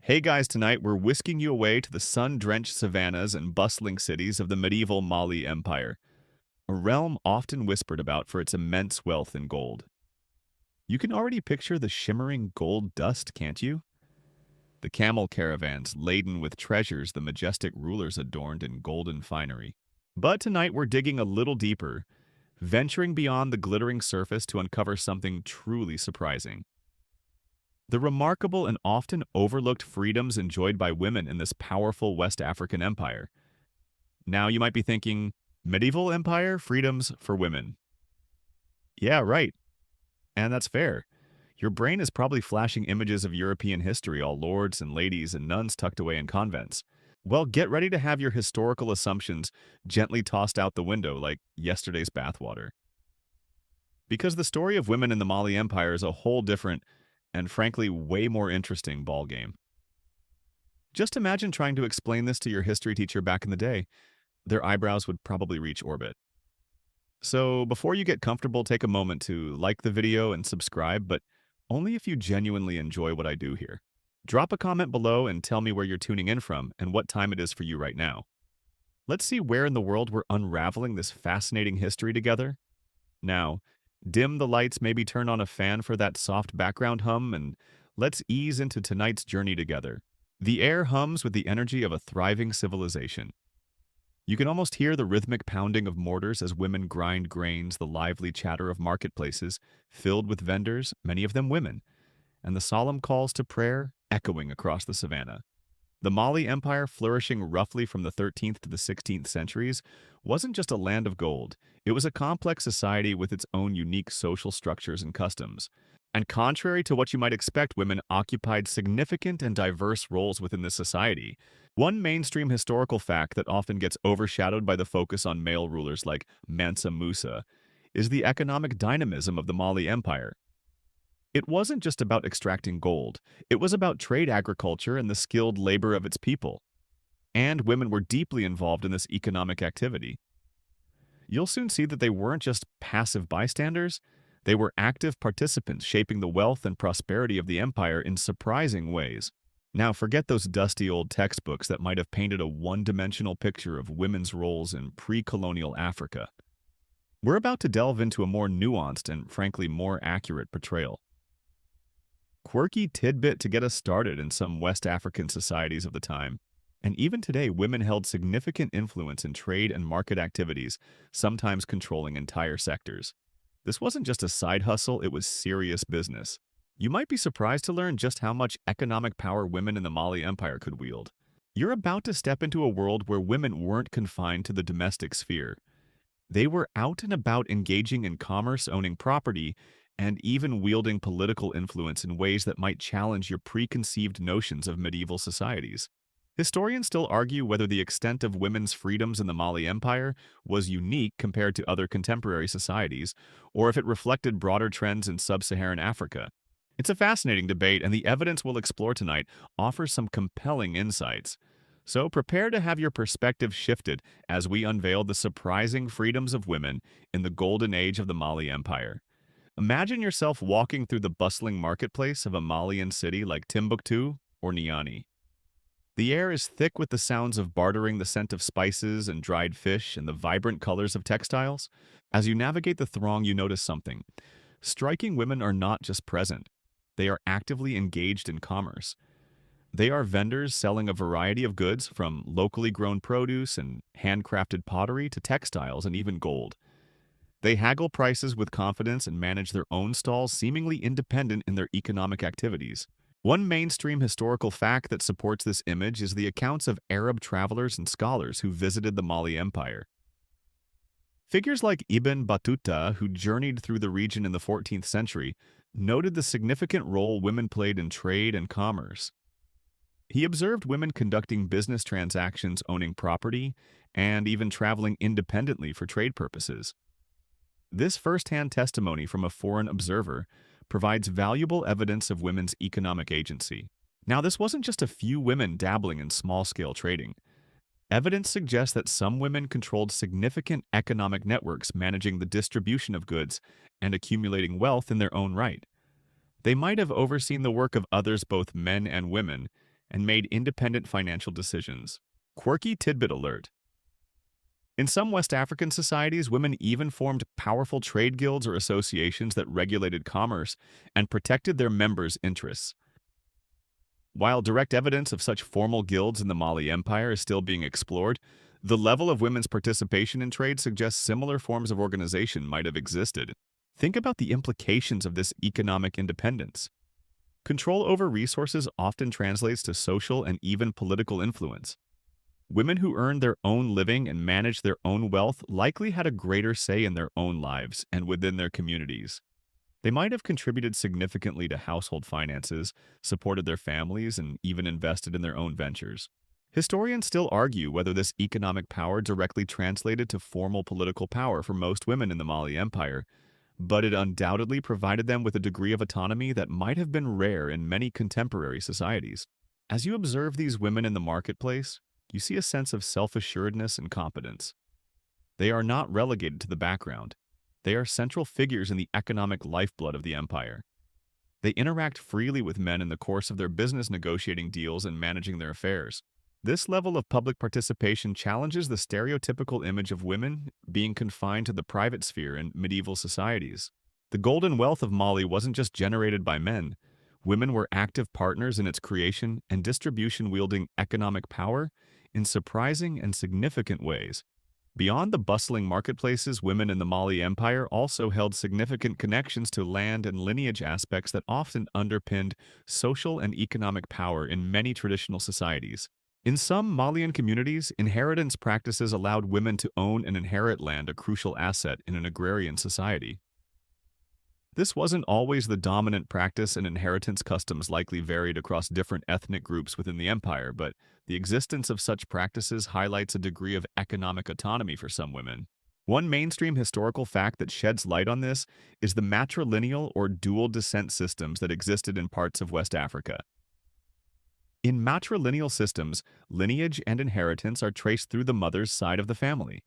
Hey guys, tonight we're whisking you away to the sun-drenched savannas and bustling cities of the medieval Mali Empire, a realm often whispered about for its immense wealth in gold. You can already picture the shimmering gold dust, can't you? The camel caravans laden with treasures the majestic rulers adorned in golden finery. But tonight we're digging a little deeper, venturing beyond the glittering surface to uncover something truly surprising. The remarkable and often overlooked freedoms enjoyed by women in this powerful West African empire. Now you might be thinking, medieval empire, freedoms for women. Yeah, right. And that's fair. Your brain is probably flashing images of European history, all lords and ladies and nuns tucked away in convents. Well, get ready to have your historical assumptions gently tossed out the window like yesterday's bathwater. Because the story of women in the Mali Empire is a whole different and frankly way more interesting ballgame. Just imagine trying to explain this to your history teacher back in the day. Their eyebrows would probably reach orbit. So before you get comfortable, take a moment to like the video and subscribe, but only if you genuinely enjoy what I do here. Drop a comment below and tell me where you're tuning in from and what time it is for you right now. Let's see where in the world we're unraveling this fascinating history together. Now, dim the lights, maybe turn on a fan for that soft background hum, and let's ease into tonight's journey together. The air hums with the energy of a thriving civilization. You can almost hear the rhythmic pounding of mortars as women grind grains, the lively chatter of marketplaces, filled with vendors, many of them women, and the solemn calls to prayer echoing across the savannah. The Mali Empire, flourishing roughly from the 13th to the 16th centuries, wasn't just a land of gold. It was a complex society with its own unique social structures and customs. And contrary to what you might expect, women occupied significant and diverse roles within this society. One mainstream historical fact that often gets overshadowed by the focus on male rulers like Mansa Musa is the economic dynamism of the Mali Empire. It wasn't just about extracting gold. It was about trade agriculture and the skilled labor of its people. And women were deeply involved in this economic activity. You'll soon see that they weren't just passive bystanders, they were active participants shaping the wealth and prosperity of the empire in surprising ways. Now, forget those dusty old textbooks that might have painted a one-dimensional picture of women's roles in pre-colonial Africa. We're about to delve into a more nuanced and, frankly, more accurate portrayal. Quirky tidbit to get us started in some West African societies of the time. And even today, women held significant influence in trade and market activities, sometimes controlling entire sectors. This wasn't just a side hustle, it was serious business. You might be surprised to learn just how much economic power women in the Mali Empire could wield. You're about to step into a world where women weren't confined to the domestic sphere. They were out and about engaging in commerce, owning property, and even wielding political influence in ways that might challenge your preconceived notions of medieval societies. Historians still argue whether the extent of women's freedoms in the Mali Empire was unique compared to other contemporary societies, or if it reflected broader trends in sub-Saharan Africa. It's a fascinating debate, and the evidence we'll explore tonight offers some compelling insights. So prepare to have your perspective shifted as we unveil the surprising freedoms of women in the golden age of the Mali Empire. Imagine yourself walking through the bustling marketplace of a Malian city like Timbuktu or Niani. The air is thick with the sounds of bartering, the scent of spices and dried fish, and the vibrant colors of textiles. As you navigate the throng, you notice something. Striking women are not just present. They are actively engaged in commerce. They are vendors selling a variety of goods, from locally grown produce and handcrafted pottery to textiles and even gold. They haggle prices with confidence and manage their own stalls, seemingly independent in their economic activities. One mainstream historical fact that supports this image is the accounts of Arab travelers and scholars who visited the Mali Empire. Figures like Ibn Battuta, who journeyed through the region in the 14th century, noted the significant role women played in trade and commerce. He observed women conducting business transactions, owning property, and even traveling independently for trade purposes. This first-hand testimony from a foreign observer provides valuable evidence of women's economic agency. Now, this wasn't just a few women dabbling in small-scale trading. Evidence suggests that some women controlled significant economic networks, managing the distribution of goods and accumulating wealth in their own right. They might have overseen the work of others, both men and women, and made independent financial decisions. Quirky tidbit alert. In some West African societies, women even formed powerful trade guilds or associations that regulated commerce and protected their members' interests. While direct evidence of such formal guilds in the Mali Empire is still being explored, the level of women's participation in trade suggests similar forms of organization might have existed. Think about the implications of this economic independence. Control over resources often translates to social and even political influence. Women who earned their own living and managed their own wealth likely had a greater say in their own lives and within their communities. They might have contributed significantly to household finances, supported their families, and even invested in their own ventures. Historians still argue whether this economic power directly translated to formal political power for most women in the Mali Empire, but it undoubtedly provided them with a degree of autonomy that might have been rare in many contemporary societies. As you observe these women in the marketplace, you see a sense of self-assuredness and competence. They are not relegated to the background. They are central figures in the economic lifeblood of the empire. They interact freely with men in the course of their business negotiating deals and managing their affairs. This level of public participation challenges the stereotypical image of women being confined to the private sphere in medieval societies. The golden wealth of Mali wasn't just generated by men. Women were active partners in its creation and distribution, wielding economic power in surprising and significant ways. Beyond the bustling marketplaces, women in the Mali Empire also held significant connections to land and lineage aspects that often underpinned social and economic power in many traditional societies. In some Malian communities, inheritance practices allowed women to own and inherit land, a crucial asset in an agrarian society. This wasn't always the dominant practice, and inheritance customs likely varied across different ethnic groups within the empire, but the existence of such practices highlights a degree of economic autonomy for some women. One mainstream historical fact that sheds light on this is the matrilineal or dual descent systems that existed in parts of West Africa. In matrilineal systems, lineage and inheritance are traced through the mother's side of the family.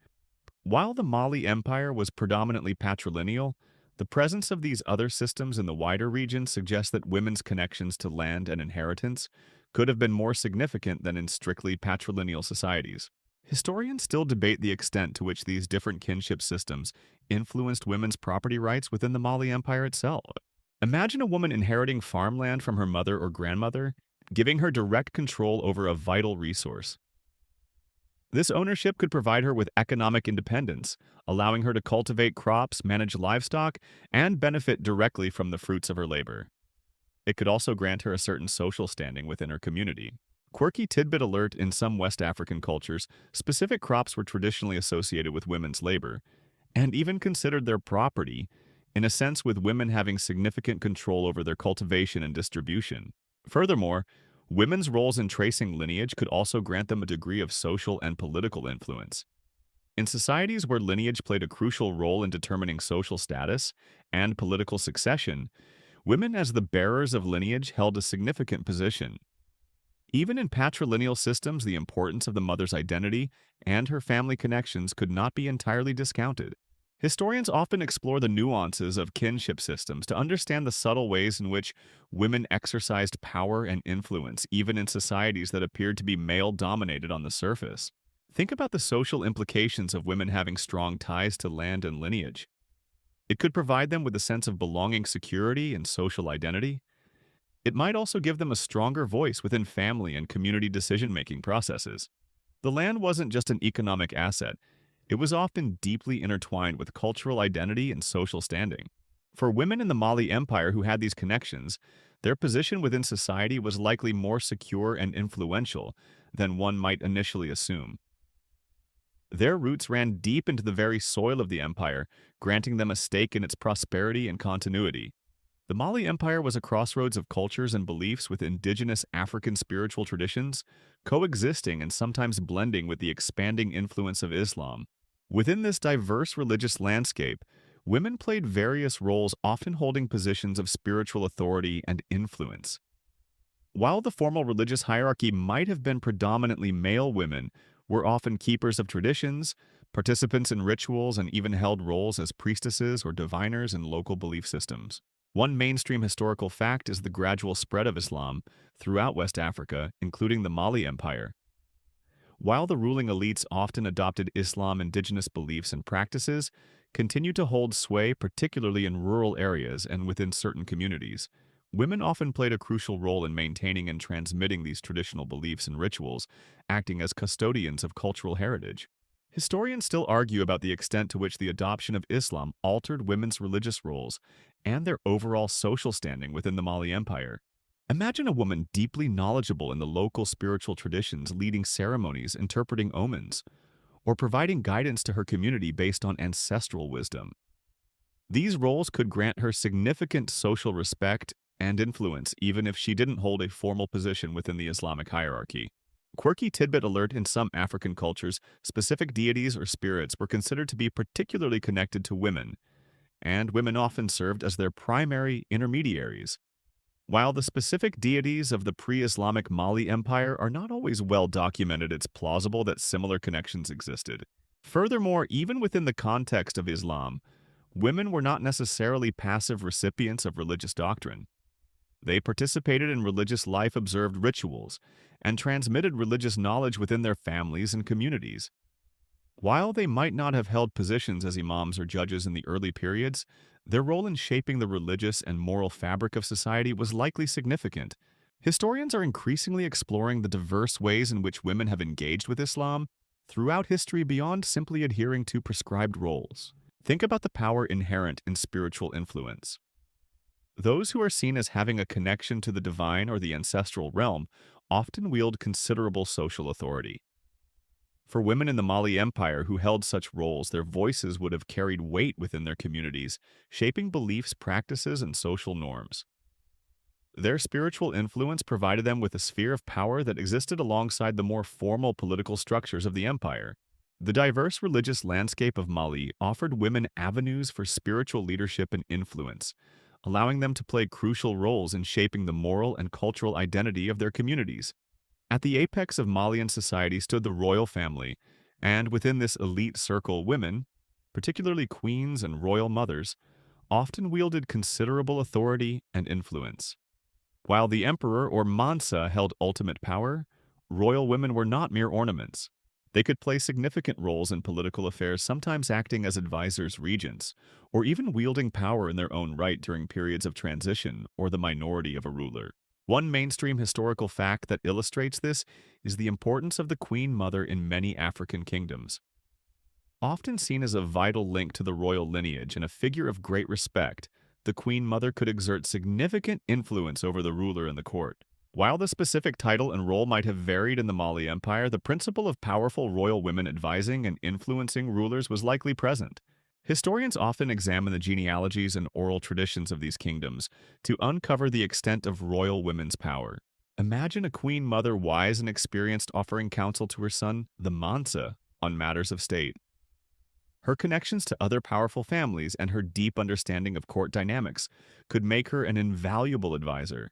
While the Mali Empire was predominantly patrilineal, the presence of these other systems in the wider region suggests that women's connections to land and inheritance could have been more significant than in strictly patrilineal societies. Historians still debate the extent to which these different kinship systems influenced women's property rights within the Mali Empire itself. Imagine a woman inheriting farmland from her mother or grandmother, giving her direct control over a vital resource. This ownership could provide her with economic independence, allowing her to cultivate crops, manage livestock, and benefit directly from the fruits of her labor. It could also grant her a certain social standing within her community. Quirky tidbit alert: in some West African cultures, specific crops were traditionally associated with women's labor, and even considered their property, in a sense, with women having significant control over their cultivation and distribution. Furthermore, women's roles in tracing lineage could also grant them a degree of social and political influence. In societies where lineage played a crucial role in determining social status and political succession, women as the bearers of lineage held a significant position. Even in patrilineal systems, the importance of the mother's identity and her family connections could not be entirely discounted. Historians often explore the nuances of kinship systems to understand the subtle ways in which women exercised power and influence, even in societies that appeared to be male-dominated on the surface. Think about the social implications of women having strong ties to land and lineage. It could provide them with a sense of belonging, security, and social identity. It might also give them a stronger voice within family and community decision-making processes. The land wasn't just an economic asset. It was often deeply intertwined with cultural identity and social standing. For women in the Mali Empire who had these connections, their position within society was likely more secure and influential than one might initially assume. Their roots ran deep into the very soil of the empire, granting them a stake in its prosperity and continuity. The Mali Empire was a crossroads of cultures and beliefs, with indigenous African spiritual traditions coexisting and sometimes blending with the expanding influence of Islam. Within this diverse religious landscape, women played various roles, often holding positions of spiritual authority and influence. While the formal religious hierarchy might have been predominantly male, women were often keepers of traditions, participants in rituals, and even held roles as priestesses or diviners in local belief systems. One mainstream historical fact is the gradual spread of Islam throughout West Africa, including the Mali Empire. While the ruling elites often adopted Islam, indigenous beliefs and practices continued to hold sway, particularly in rural areas and within certain communities. Women often played a crucial role in maintaining and transmitting these traditional beliefs and rituals, acting as custodians of cultural heritage. Historians still argue about the extent to which the adoption of Islam altered women's religious roles and their overall social standing within the Mali Empire. Imagine a woman deeply knowledgeable in the local spiritual traditions, leading ceremonies, interpreting omens, or providing guidance to her community based on ancestral wisdom. These roles could grant her significant social respect and influence, even if she didn't hold a formal position within the Islamic hierarchy. Quirky tidbit alert: in some African cultures, specific deities or spirits were considered to be particularly connected to women, and women often served as their primary intermediaries. While the specific deities of the pre-Islamic Mali Empire are not always well documented, it's plausible that similar connections existed. Furthermore, even within the context of Islam, women were not necessarily passive recipients of religious doctrine. They participated in religious life, observed rituals, and transmitted religious knowledge within their families and communities. While they might not have held positions as imams or judges in the early periods, their role in shaping the religious and moral fabric of society was likely significant. Historians are increasingly exploring the diverse ways in which women have engaged with Islam throughout history beyond simply adhering to prescribed roles. Think about the power inherent in spiritual influence. Those who are seen as having a connection to the divine or the ancestral realm often wield considerable social authority. For women in the Mali Empire who held such roles, their voices would have carried weight within their communities, shaping beliefs, practices, and social norms. Their spiritual influence provided them with a sphere of power that existed alongside the more formal political structures of the empire. The diverse religious landscape of Mali offered women avenues for spiritual leadership and influence, allowing them to play crucial roles in shaping the moral and cultural identity of their communities. At the apex of Malian society stood the royal family, and within this elite circle, women, particularly queens and royal mothers, often wielded considerable authority and influence. While the emperor or Mansa held ultimate power, royal women were not mere ornaments. They could play significant roles in political affairs, sometimes acting as advisors, regents, or even wielding power in their own right during periods of transition or the minority of a ruler. One mainstream historical fact that illustrates this is the importance of the Queen Mother in many African kingdoms. Often seen as a vital link to the royal lineage and a figure of great respect, the Queen Mother could exert significant influence over the ruler and the court. While the specific title and role might have varied in the Mali Empire, the principle of powerful royal women advising and influencing rulers was likely present. Historians often examine the genealogies and oral traditions of these kingdoms to uncover the extent of royal women's power. Imagine a queen mother, wise and experienced, offering counsel to her son, the Mansa, on matters of state. Her connections to other powerful families and her deep understanding of court dynamics could make her an invaluable advisor.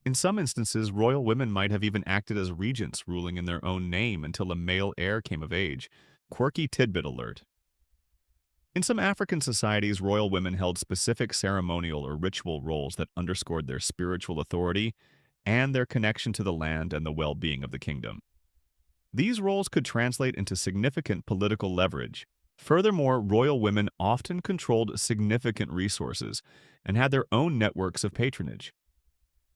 In some instances, royal women might have even acted as regents, ruling in their own name until a male heir came of age. Quirky tidbit alert. In some African societies, royal women held specific ceremonial or ritual roles that underscored their spiritual authority and their connection to the land and the well-being of the kingdom. These roles could translate into significant political leverage. Furthermore, royal women often controlled significant resources and had their own networks of patronage.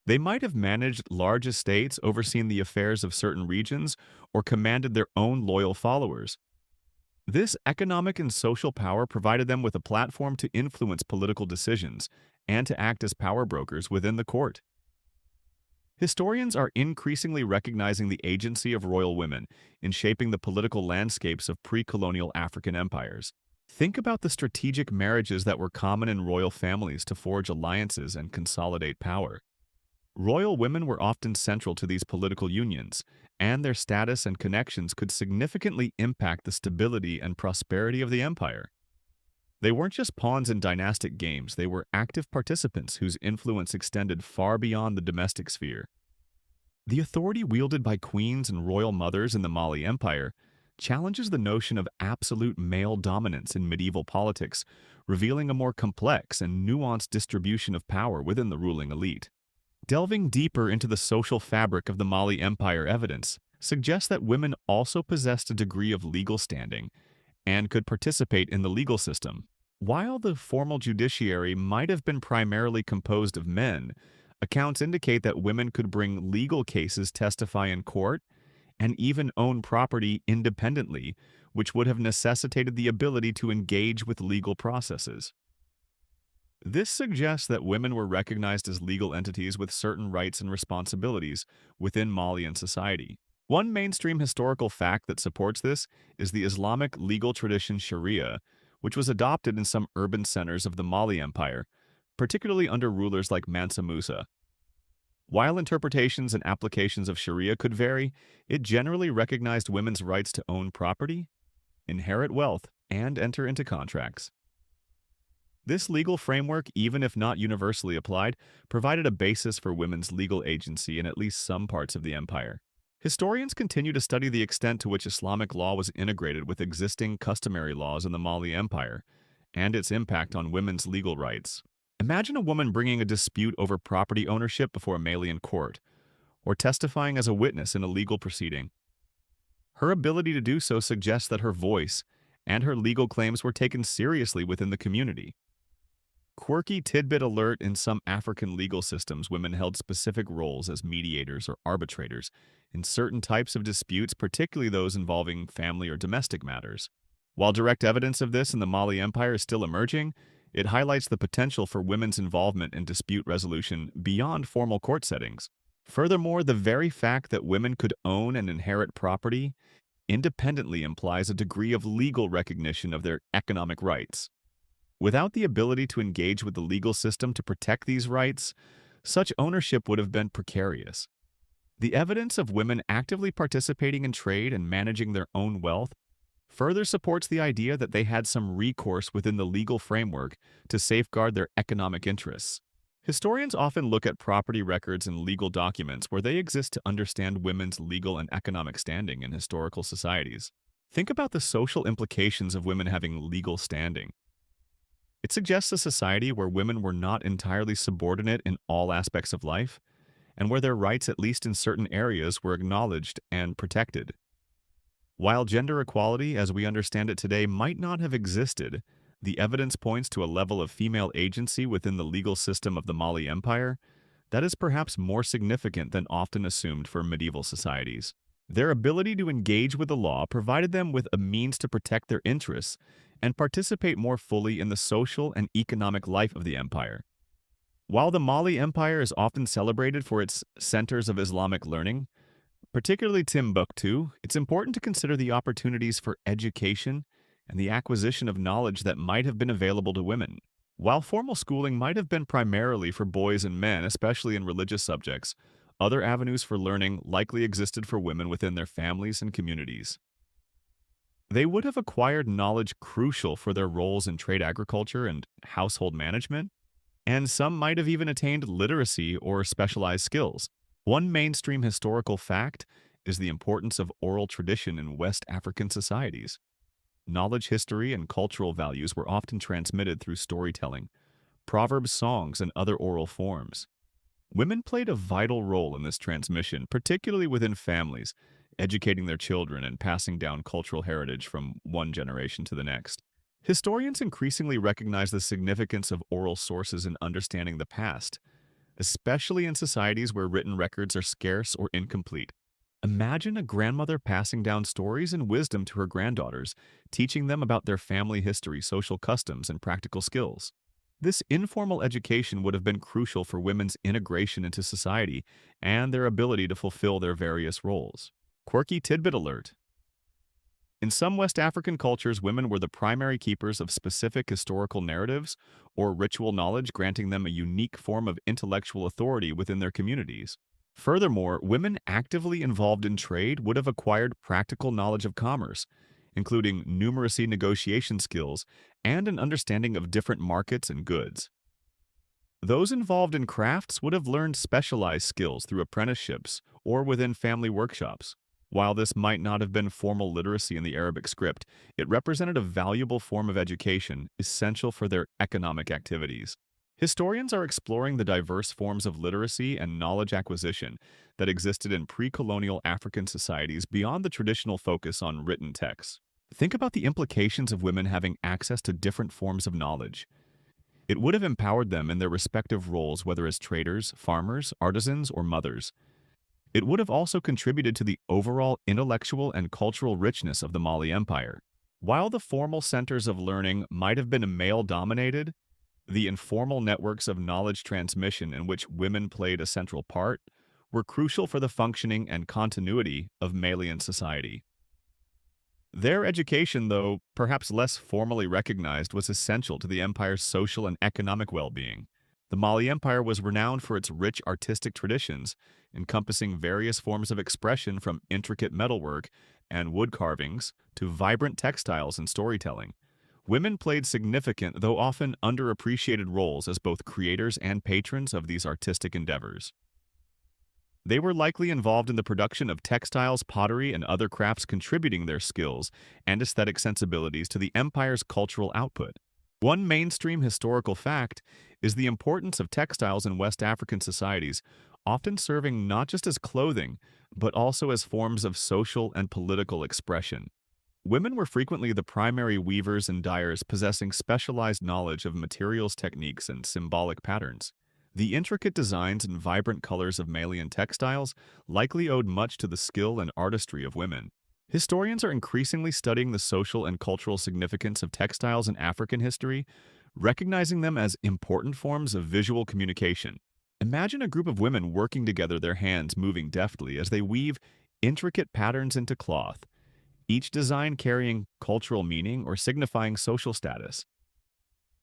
They might have managed large estates, overseen the affairs of certain regions, or commanded their own loyal followers. This economic and social power provided them with a platform to influence political decisions and to act as power brokers within the court. Historians are increasingly recognizing the agency of royal women in shaping the political landscapes of pre-colonial African empires. Think about the strategic marriages that were common in royal families to forge alliances and consolidate power. Royal women were often central to these political unions, and their status and connections could significantly impact the stability and prosperity of the empire. They weren't just pawns in dynastic games, they were active participants whose influence extended far beyond the domestic sphere. The authority wielded by queens and royal mothers in the Mali Empire challenges the notion of absolute male dominance in medieval politics, revealing a more complex and nuanced distribution of power within the ruling elite. Delving deeper into the social fabric of the Mali Empire, evidence suggests that women also possessed a degree of legal standing and could participate in the legal system. While the formal judiciary might have been primarily composed of men, accounts indicate that women could bring legal cases, testify in court, and even own property independently, which would have necessitated the ability to engage with legal processes. This suggests that women were recognized as legal entities with certain rights and responsibilities within Malian society. One mainstream historical fact that supports this is the Islamic legal tradition Sharia, which was adopted in some urban centers of the Mali Empire, particularly under rulers like Mansa Musa. While interpretations and applications of Sharia could vary, it generally recognized women's rights to own property, inherit wealth, and enter into contracts. This legal framework, even if not universally applied, provided a basis for women's legal agency in at least some parts of the empire. Historians continue to study the extent to which Islamic law was integrated with existing customary laws in the Mali Empire and its impact on women's legal rights. Imagine a woman bringing a dispute over property ownership before a Malian court, or testifying as a witness in a legal proceeding. Her ability to do so suggests that her voice and her legal claims were taken seriously within the community. Quirky tidbit alert: in some African legal systems, women held specific roles as mediators or arbitrators in certain types of disputes, particularly those involving family or domestic matters. While direct evidence of this in the Mali Empire is still emerging, it highlights the potential for women's involvement in dispute resolution beyond formal court settings. Furthermore, the very fact that women could own and inherit property independently implies a degree of legal recognition of their economic rights. Without the ability to engage with the legal system to protect these rights, such ownership would have been precarious. The evidence of women actively participating in trade and managing their own wealth further supports the idea that they had some recourse within the legal framework to safeguard their economic interests. Historians often look at property records and legal documents where they exist to understand women's legal and economic standing in historical societies. Think about the social implications of women having legal standing. It suggests a society where women were not entirely subordinate in all aspects of life, and where their rights, at least in certain areas, were acknowledged and protected. While gender equality, as we understand it today, might not have existed, the evidence points to a level of female agency within the legal system of the Mali Empire that is perhaps more significant than often assumed for medieval societies. Their ability to engage with the law provided them with a means to protect their interests and participate more fully in the social and economic life of the empire. While the Mali Empire is often celebrated for its centers of Islamic learning, particularly Timbuktu, it's important to consider the opportunities for education and the acquisition of knowledge that might have been available to women. While formal schooling might have been primarily for boys and men, especially in religious subjects, other avenues for learning likely existed for women within their families and communities. They would have acquired knowledge crucial for their roles in trade, agriculture, and household management, and some might have even attained literacy or specialized skills. One mainstream historical fact is the importance of oral tradition in West African societies. Knowledge, history, and cultural values were often transmitted through storytelling, proverbs, songs, and other oral forms. Women played a vital role in this transmission, particularly within families, educating their children and passing down cultural heritage from one generation to the next. Historians increasingly recognize the significance of oral sources in understanding the past, especially in societies where written records are scarce or incomplete. Imagine a grandmother passing down stories and wisdom to her granddaughters, teaching them about their family history, social customs, and practical skills. This informal education would have been crucial for women's integration into society and their ability to fulfill their various roles. Quirky tidbit alert: in some West African cultures, women were the primary keepers of specific historical narratives or ritual knowledge, granting them a unique form of intellectual authority within their communities. Furthermore, women actively involved in trade would have acquired practical knowledge of commerce, including numeracy, negotiation skills, and an understanding of different markets and goods. Those involved in crafts would have learned specialized skills through apprenticeships or within family workshops. While this might not have been formal literacy in the Arabic script, it represented a valuable form of education essential for their economic activities. Historians are exploring the diverse forms of literacy and knowledge acquisition that existed in pre-colonial African societies beyond the traditional focus on written texts. Think about the implications of women having access to different forms of knowledge. It would have empowered them in their respective roles, whether as traders, farmers, artisans, or mothers. It would have also contributed to the overall intellectual and cultural richness of the Mali Empire. While the formal centers of learning might have been male-dominated, the informal networks of knowledge transmission in which women played a central part were crucial for the functioning and continuity of Malian society. Their education, though perhaps less formally recognized, was essential to the empire's social and economic well-being. The Mali Empire was renowned for its rich artistic traditions, encompassing various forms of expression from intricate metalwork and wood carvings to vibrant textiles and storytelling. Women played significant, though often underappreciated roles as both creators and patrons of these artistic endeavors. They were likely involved in the production of textiles, pottery, and other crafts, contributing their skills and aesthetic sensibilities to the empire's cultural output. One mainstream historical fact is the importance of textiles in West African societies, often serving not just as clothing, but also as forms of social and political expression. Women were frequently the primary weavers and dyers, possessing specialized knowledge of materials, techniques, and symbolic patterns. The intricate designs and vibrant colors of Malian textiles likely owed much to the skill and artistry of women. Historians are increasingly studying the social and cultural significance of textiles in African history, recognizing them as important forms of visual communication. Imagine a group of women working together, their hands moving deftly as they weave intricate patterns into cloth, each design carrying cultural meaning or signifying social status.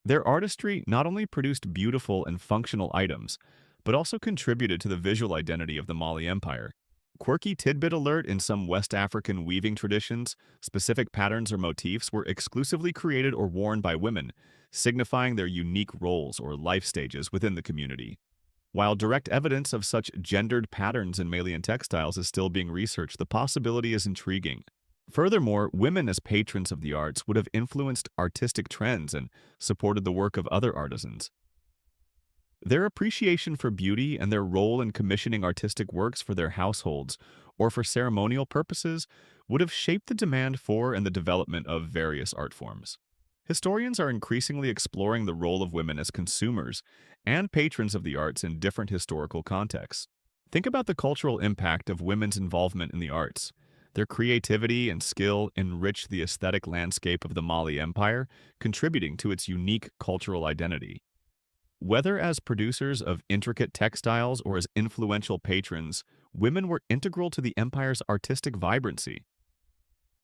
Their artistry not only produced beautiful and functional items, but also contributed to the visual identity of the Mali Empire. Quirky tidbit alert: in some West African weaving traditions, specific patterns or motifs were exclusively created or worn by women, signifying their unique roles or life stages within the community. While direct evidence of such gendered patterns in Malian textiles is still being researched, the possibility is intriguing. Furthermore, women as patrons of the arts would have influenced artistic trends and supported the work of other artisans. Their appreciation for beauty and their role in commissioning artistic works for their households or for ceremonial purposes would have shaped the demand for and the development of various art forms. Historians are increasingly exploring the role of women as consumers and patrons of the arts in different historical contexts. Think about the cultural impact of women's involvement in the arts. Their creativity and skill enriched the aesthetic landscape of the Mali Empire, contributing to its unique cultural identity. Whether as producers of intricate textiles or as influential patrons, women were integral to the empire's artistic vibrancy.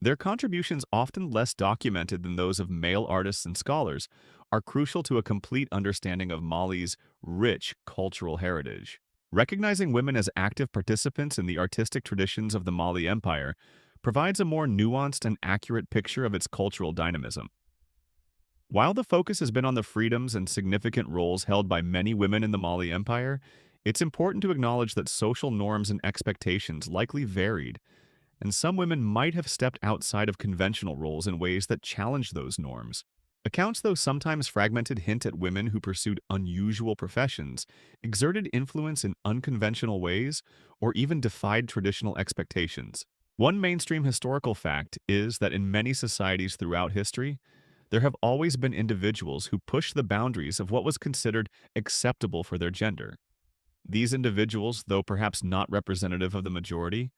Their contributions, often less documented than those of male artists and scholars, are crucial to a complete understanding of Mali's rich cultural heritage. Recognizing women as active participants in the artistic traditions of the Mali Empire provides a more nuanced and accurate picture of its cultural dynamism. While the focus has been on the freedoms and significant roles held by many women in the Mali Empire, it's important to acknowledge that social norms and expectations likely varied, and some women might have stepped outside of conventional roles in ways that challenged those norms. Accounts, though sometimes fragmented, hint at women who pursued unusual professions, exerted influence in unconventional ways, or even defied traditional expectations. One mainstream historical fact is that in many societies throughout history, there have always been individuals who pushed the boundaries of what was considered acceptable for their gender. These individuals, though perhaps not representative of the majority,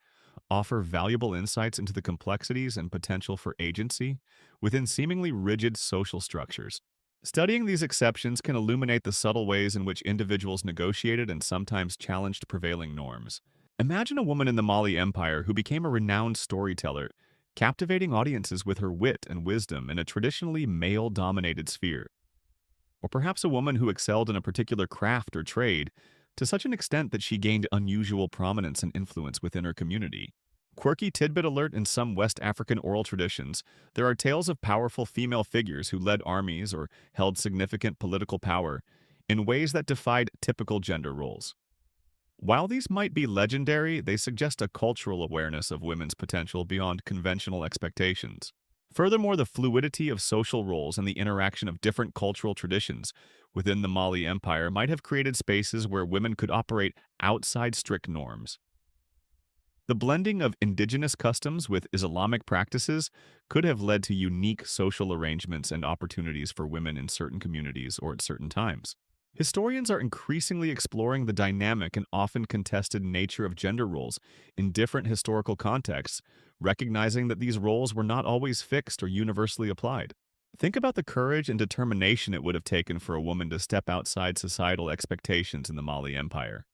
offer valuable insights into the complexities and potential for agency within seemingly rigid social structures. Studying these exceptions can illuminate the subtle ways in which individuals negotiated and sometimes challenged prevailing norms. Imagine a woman in the Mali Empire who became a renowned storyteller, captivating audiences with her wit and wisdom in a traditionally male-dominated sphere. Or perhaps a woman who excelled in a particular craft or trade, to such an extent that she gained unusual prominence and influence within her community. Quirky tidbit alert: in some West African oral traditions, there are tales of powerful female figures who led armies or held significant political power in ways that defied typical gender roles. While these might be legendary, they suggest a cultural awareness of women's potential beyond conventional expectations. Furthermore, the fluidity of social roles and the interaction of different cultural traditions within the Mali Empire might have created spaces where women could operate outside strict norms. The blending of indigenous customs with Islamic practices could have led to unique social arrangements and opportunities for women in certain communities or at certain times. Historians are increasingly exploring the dynamic and often contested nature of gender roles in different historical contexts, recognizing that these roles were not always fixed or universally applied. Think about the courage and determination it would have taken for a woman to step outside societal expectations in the Mali Empire.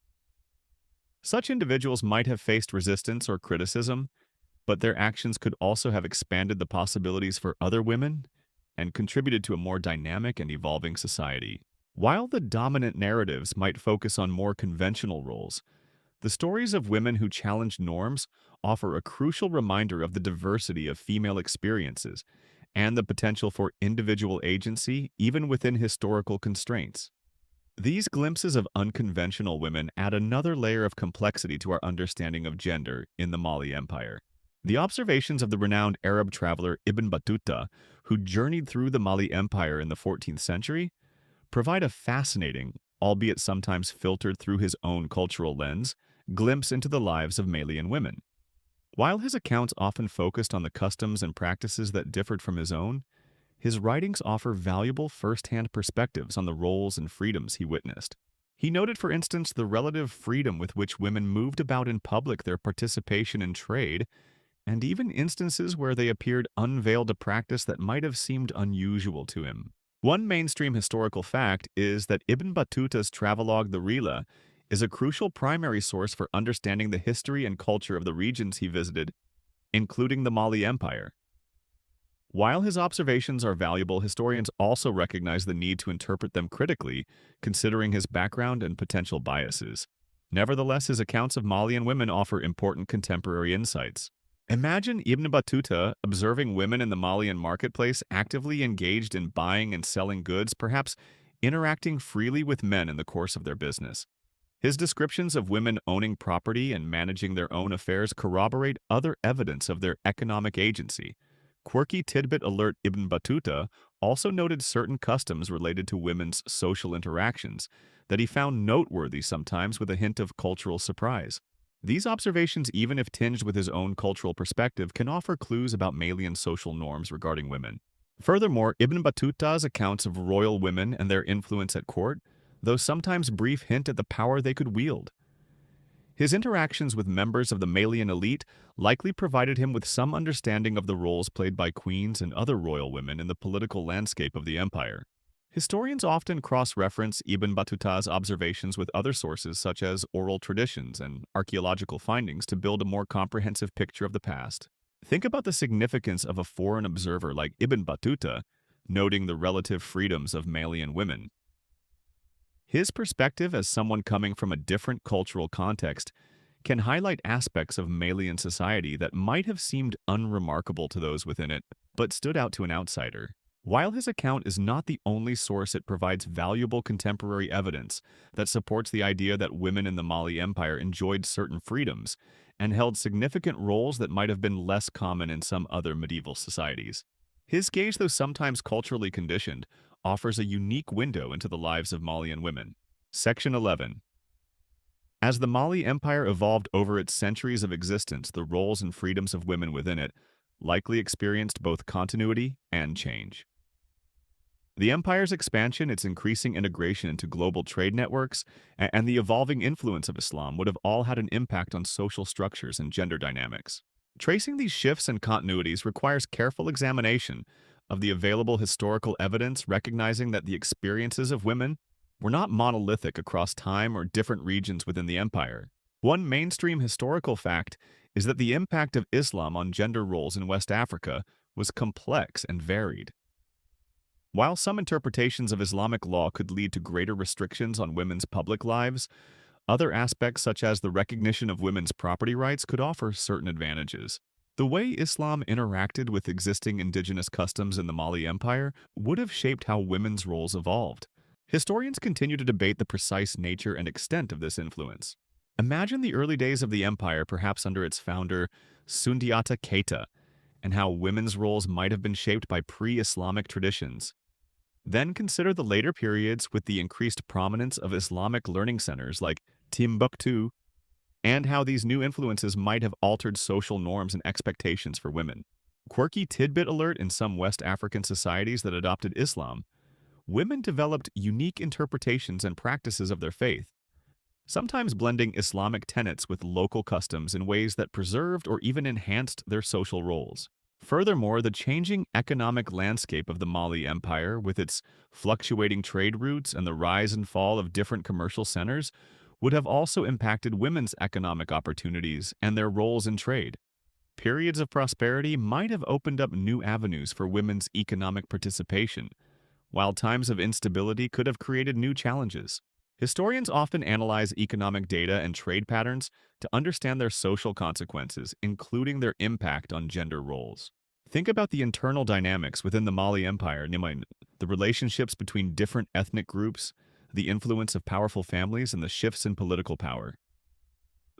Such individuals might have faced resistance or criticism, but their actions could also have expanded the possibilities for other women and contributed to a more dynamic and evolving society. While the dominant narratives might focus on more conventional roles, the stories of women who challenged norms offer a crucial reminder of the diversity of female experiences and the potential for individual agency even within historical constraints. These glimpses of unconventional women add another layer of complexity to our understanding of gender in the Mali Empire. The observations of the renowned Arab traveler Ibn Battuta, who journeyed through the Mali Empire in the 14th century, provide a fascinating, albeit sometimes filtered through his own cultural lens, glimpse into the lives of Malian women. While his accounts often focused on the customs and practices that differed from his own, his writings offer valuable first-hand perspectives on the roles and freedoms he witnessed. He noted, for instance, the relative freedom with which women moved about in public, their participation in trade, and even instances where they appeared unveiled a practice that might have seemed unusual to him. One mainstream historical fact is that Ibn Battuta's travelogue The Rila is a crucial primary source for understanding the history and culture of the regions he visited, including the Mali Empire. While his observations are valuable, historians also recognize the need to interpret them critically, considering his background and potential biases. Nevertheless, his accounts of Malian women offer important contemporary insights. Imagine Ibn Battuta observing women in the Malian marketplace actively engaged in buying and selling goods, perhaps interacting freely with men in the course of their business. His descriptions of women owning property and managing their own affairs corroborate other evidence of their economic agency. Quirky tidbit alert: Ibn Battuta also noted certain customs related to women's social interactions that he found noteworthy, sometimes with a hint of cultural surprise. These observations, even if tinged with his own cultural perspective, can offer clues about Malian social norms regarding women. Furthermore, Ibn Battuta's accounts of royal women and their influence at court, though sometimes brief, hint at the power they could wield. His interactions with members of the Malian elite likely provided him with some understanding of the roles played by queens and other royal women in the political landscape of the empire. Historians often cross-reference Ibn Battuta's observations with other sources such as oral traditions and archaeological findings to build a more comprehensive picture of the past. Think about the significance of a foreign observer like Ibn Battuta, noting the relative freedoms of Malian women. His perspective as someone coming from a different cultural context can highlight aspects of Malian society that might have seemed unremarkable to those within it, but stood out to an outsider. While his account is not the only source, it provides valuable contemporary evidence that supports the idea that women in the Mali Empire enjoyed certain freedoms and held significant roles that might have been less common in some other medieval societies. His gaze, though sometimes culturally conditioned, offers a unique window into the lives of Malian women. Section 11. As the Mali Empire evolved over its centuries of existence, the roles and freedoms of women within it likely experienced both continuity and change. The empire's expansion, its increasing integration into global trade networks, and the evolving influence of Islam would have all had an impact on social structures and gender dynamics. Tracing these shifts and continuities requires careful examination of the available historical evidence, recognizing that the experiences of women were not monolithic across time or different regions within the empire. One mainstream historical fact is that the impact of Islam on gender roles in West Africa was complex and varied. While some interpretations of Islamic law could lead to greater restrictions on women's public lives, other aspects such as the recognition of women's property rights could offer certain advantages. The way Islam interacted with existing indigenous customs in the Mali Empire would have shaped how women's roles evolved. Historians continue to debate the precise nature and extent of this influence. Imagine the early days of the empire, perhaps under its founder, Sundiata Keita, and how women's roles might have been shaped by pre-Islamic traditions. Then consider the later periods with the increased prominence of Islamic learning centers like Timbuktu, and how these new influences might have altered social norms and expectations for women. Quirky tidbit alert: in some West African societies that adopted Islam, women developed unique interpretations and practices of their faith, sometimes blending Islamic tenets with local customs in ways that preserved or even enhanced their social roles. Furthermore, the changing economic landscape of the Mali Empire, with its fluctuating trade routes and the rise and fall of different commercial centers, would have also impacted women's economic opportunities and their roles in trade. Periods of prosperity might have opened up new avenues for women's economic participation, while times of instability could have created new challenges. Historians often analyze economic data and trade patterns to understand their social consequences, including their impact on gender roles. Think about the internal dynamics within the Mali Empire, the relationships between different ethnic groups, the influence of powerful families, and the shifts in political power.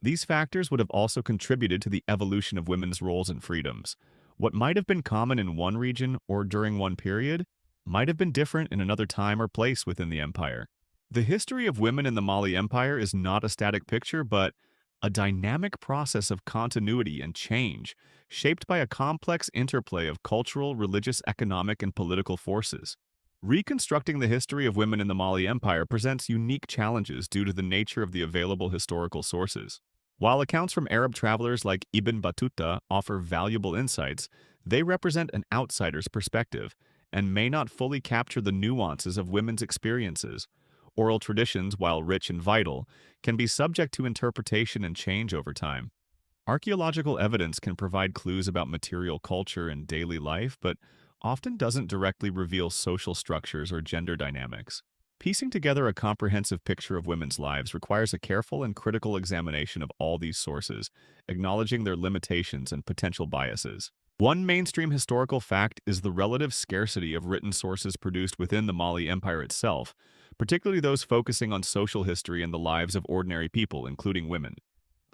These factors would have also contributed to the evolution of women's roles and freedoms. What might have been common in one region or during one period might have been different in another time or place within the empire. The history of women in the Mali Empire is not a static picture, but a dynamic process of continuity and change, shaped by a complex interplay of cultural, religious, economic, and political forces. Reconstructing the history of women in the Mali Empire presents unique challenges due to the nature of the available historical sources. While accounts from Arab travelers like Ibn Battuta offer valuable insights, they represent an outsider's perspective and may not fully capture the nuances of women's experiences. Oral traditions, while rich and vital, can be subject to interpretation and change over time. Archaeological evidence can provide clues about material culture and daily life, but often doesn't directly reveal social structures or gender dynamics. Piecing together a comprehensive picture of women's lives requires a careful and critical examination of all these sources, acknowledging their limitations and potential biases. One mainstream historical fact is the relative scarcity of written sources produced within the Mali Empire itself, particularly those focusing on social history and the lives of ordinary people, including women.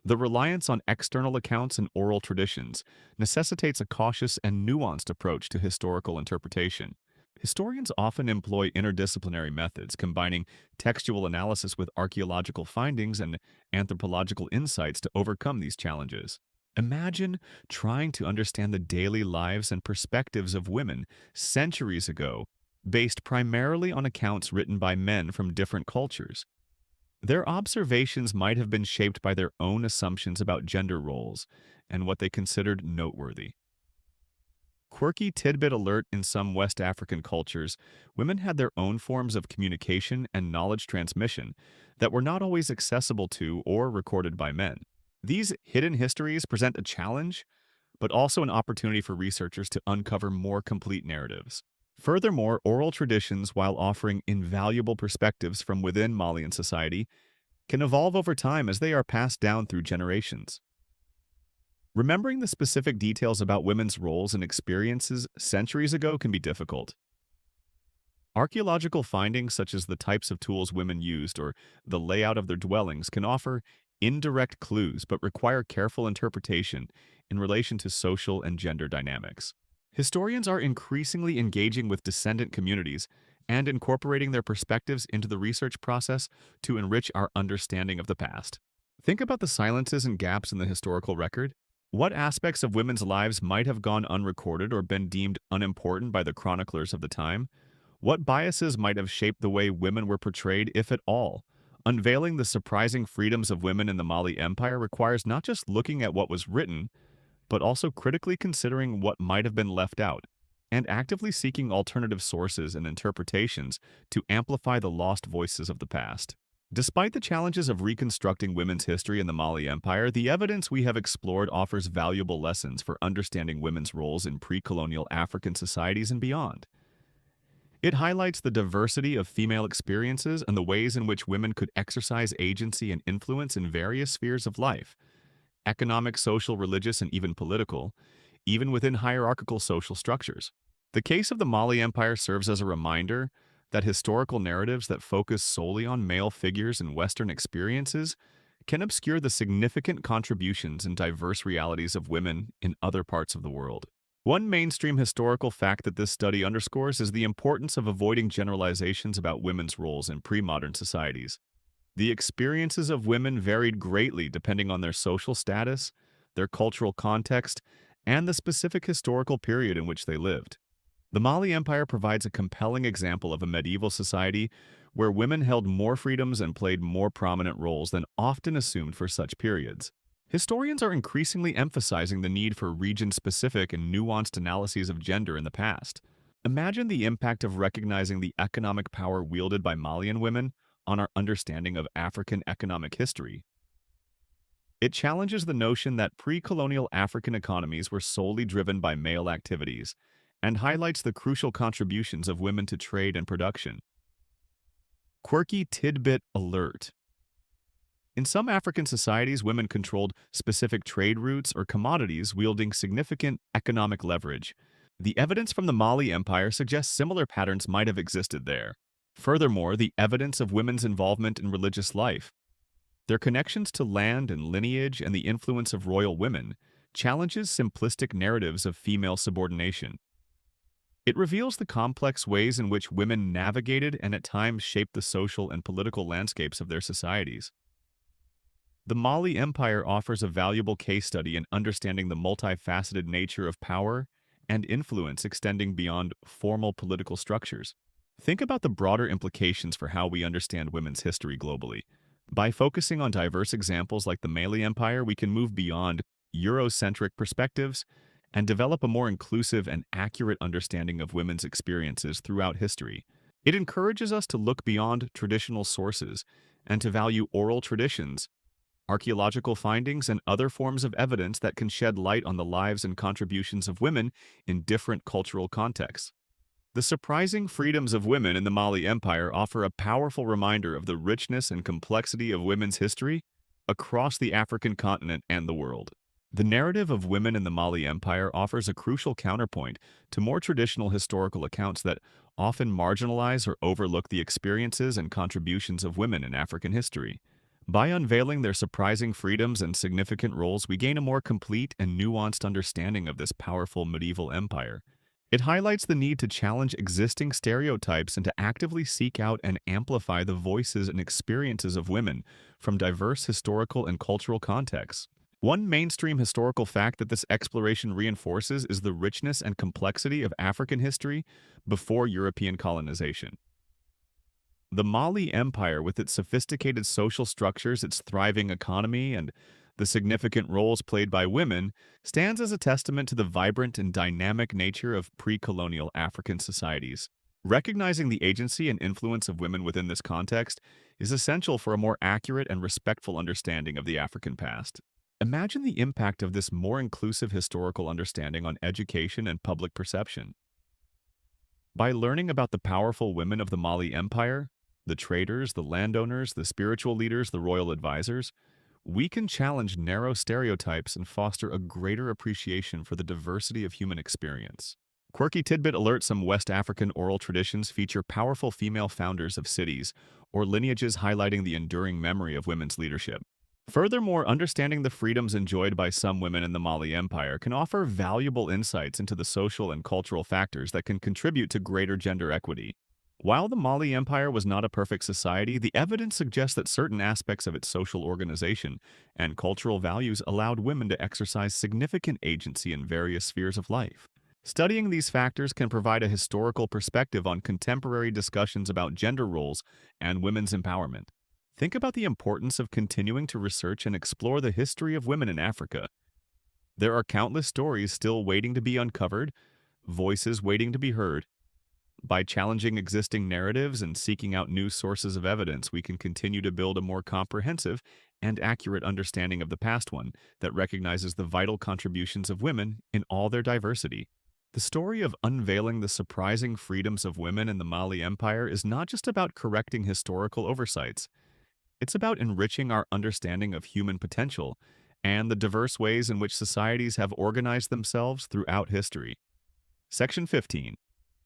The reliance on external accounts and oral traditions necessitates a cautious and nuanced approach to historical interpretation. Historians often employ interdisciplinary methods, combining textual analysis with archaeological findings and anthropological insights to overcome these challenges. Imagine trying to understand the daily lives and perspectives of women centuries ago, based primarily on accounts written by men from different cultures. Their observations might have been shaped by their own assumptions about gender roles and what they considered noteworthy. Quirky tidbit alert: in some West African cultures, women had their own forms of communication and knowledge transmission that were not always accessible to or recorded by men. These hidden histories present a challenge, but also an opportunity for researchers to uncover more complete narratives. Furthermore, oral traditions, while offering invaluable perspectives from within Malian society, can evolve over time as they are passed down through generations. Remembering the specific details about women's roles and experiences centuries ago can be difficult. Archaeological findings, such as the types of tools women used or the layout of their dwellings, can offer indirect clues but require careful interpretation in relation to social and gender dynamics. Historians are increasingly engaging with descendant communities and incorporating their perspectives into the research process to enrich our understanding of the past. Think about the silences and gaps in the historical record. What aspects of women's lives might have gone unrecorded or been deemed unimportant by the chroniclers of the time? What biases might have shaped the way women were portrayed, if at all? Unveiling the surprising freedoms of women in the Mali Empire requires not just looking at what was written, but also critically considering what might have been left out, and actively seeking alternative sources and interpretations to amplify the lost voices of the past. Despite the challenges of reconstructing women's history in the Mali Empire, the evidence we have explored offers valuable lessons for understanding women's roles in pre-colonial African societies and beyond. It highlights the diversity of female experiences and the ways in which women could exercise agency and influence in various spheres of life: economic, social, religious, and even political, even within hierarchical social structures. The case of the Mali Empire serves as a reminder that historical narratives that focus solely on male figures and Western experiences can obscure the significant contributions and diverse realities of women in other parts of the world. One mainstream historical fact that this study underscores is the importance of avoiding generalizations about women's roles in pre-modern societies. The experiences of women varied greatly depending on their social status, their cultural context, and the specific historical period in which they lived. The Mali Empire provides a compelling example of a medieval society where women held more freedoms and played more prominent roles than often assumed for such periods. Historians are increasingly emphasizing the need for region-specific and nuanced analyses of gender in the past. Imagine the impact of recognizing the economic power wielded by Malian women on our understanding of African economic history. It challenges the notion that pre-colonial African economies were solely driven by male activities and highlights the crucial contributions of women to trade and production. Quirky tidbit alert. In some African societies, women controlled specific trade routes or commodities, wielding significant economic leverage. The evidence from the Mali Empire suggests similar patterns might have existed there. Furthermore, the evidence of women's involvement in religious life, their connections to land and lineage, and the influence of royal women challenges simplistic narratives of female subordination. It reveals the complex ways in which women navigated and at times shaped the social and political landscapes of their societies. The Mali Empire offers a valuable case study in understanding the multifaceted nature of power and influence extending beyond formal political structures. Think about the broader implications for how we understand women's history globally. By focusing on diverse examples like the Mali Empire, we can move beyond Eurocentric perspectives and develop a more inclusive and accurate understanding of women's experiences throughout history. It encourages us to look beyond traditional sources and to value oral traditions, archaeological findings, and other forms of evidence that can shed light on the lives and contributions of women in different cultural contexts. The surprising freedoms of women in the Mali Empire offer a powerful reminder of the richness and complexity of women's history across the African continent and the world. The narrative of women in the Mali Empire offers a crucial counterpoint to more traditional historical accounts that often marginalize or overlook the experiences and contributions of women in African history. By unveiling their surprising freedoms and significant roles, we gain a more complete and nuanced understanding of this powerful medieval empire. It highlights the need to challenge existing stereotypes and to actively seek out and amplify the voices and experiences of women from diverse historical and cultural contexts. One mainstream historical fact that this exploration reinforces is the richness and complexity of African history before European colonization. The Mali Empire, with its sophisticated social structures, its thriving economy, and the significant roles played by women, stands as a testament to the vibrant and dynamic nature of pre-colonial African societies. Recognizing the agency and influence of women within this context is essential for a more accurate and respectful understanding of the African past. Imagine the impact of this more inclusive historical understanding on education and public perception. By learning about the powerful women of the Mali Empire, the traders, the landowners, the spiritual leaders, the royal advisors, we can challenge narrow stereotypes and foster a greater appreciation for the diversity of human experience. Quirky tidbit alert: some West African oral traditions feature powerful female founders of cities or lineages, highlighting the enduring memory of women's leadership. Furthermore, understanding the freedoms enjoyed by some women in the Mali Empire can offer valuable insights into the social and cultural factors that can contribute to greater gender equity. While the Mali Empire was not a perfect society, the evidence suggests that certain aspects of its social organization and cultural values allowed women to exercise significant agency in various spheres of life. Studying these factors can provide a historical perspective on contemporary discussions about gender roles and women's empowerment. Think about the importance of continuing to research and explore the history of women in Africa. There are countless stories still waiting to be uncovered, voices waiting to be heard. By challenging existing narratives and seeking out new sources of evidence, we can continue to build a more comprehensive and accurate understanding of the past, one that recognizes the vital contributions of women in all their diversity. The story of unveiling the surprising freedoms of women in the Mali Empire is not just about correcting historical oversights. It's about enriching our understanding of human potential and the diverse ways in which societies have organized themselves throughout history. Section 15.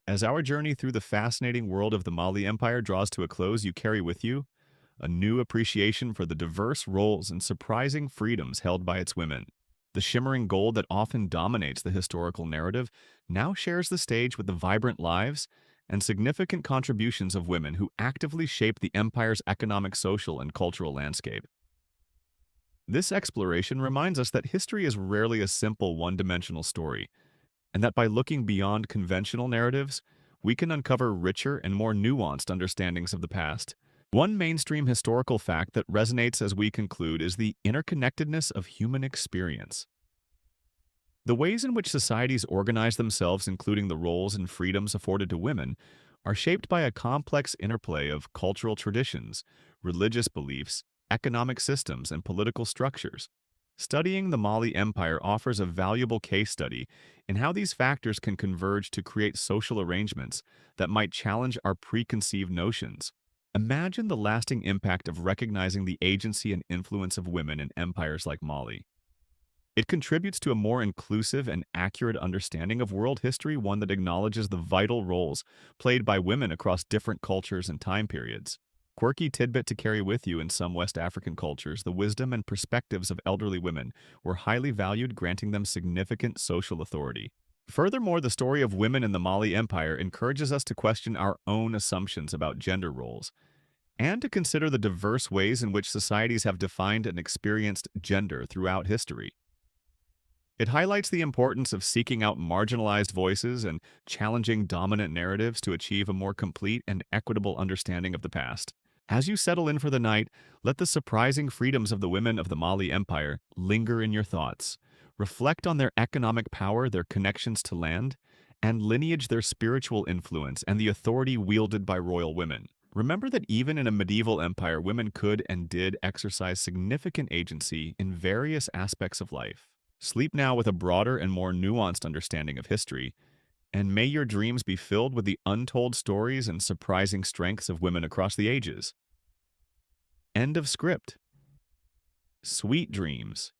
As our journey through the fascinating world of the Mali Empire draws to a close, you carry with you a new appreciation for the diverse roles and surprising freedoms held by its women. The shimmering gold that often dominates the historical narrative now shares the stage with the vibrant lives and significant contributions of women who actively shaped the empire's economic, social, and cultural landscape. This exploration reminds us that history is rarely a simple one-dimensional story, and that by looking beyond conventional narratives, we can uncover richer and more nuanced understandings of the past. One mainstream historical fact that resonates as we conclude is the interconnectedness of human experience. The ways in which societies organize themselves, including the roles and freedoms afforded to women, are shaped by a complex interplay of cultural traditions, religious beliefs, economic systems, and political structures. Studying the Mali Empire offers a valuable case study in how these factors can converge to create social arrangements that might challenge our preconceived notions. Imagine the lasting impact of recognizing the agency and influence of women in empires like Mali. It contributes to a more inclusive and accurate understanding of world history, one that acknowledges the vital roles played by women across different cultures and time periods. Quirky tidbit to carry with you: in some West African cultures, the wisdom and perspectives of elderly women were highly valued, granting them significant social authority. Furthermore, the story of women in the Mali Empire encourages us to question our own assumptions about gender roles and to consider the diverse ways in which societies have defined and experienced gender throughout history. It highlights the importance of seeking out marginalized voices and challenging dominant narratives to achieve a more complete and equitable understanding of the past. As you settle in for the night, let the surprising freedoms of the women of the Mali Empire linger in your thoughts. Reflect on their economic power, their connections to land, and lineage, their spiritual influence, and the authority wielded by royal women. Remember that even in a medieval empire, women could and did exercise significant agency in various aspects of life. Sleep now with a broader and more nuanced understanding of history, and may your dreams be filled with the untold stories and surprising strengths of women across the ages. End of script. Sweet dreams.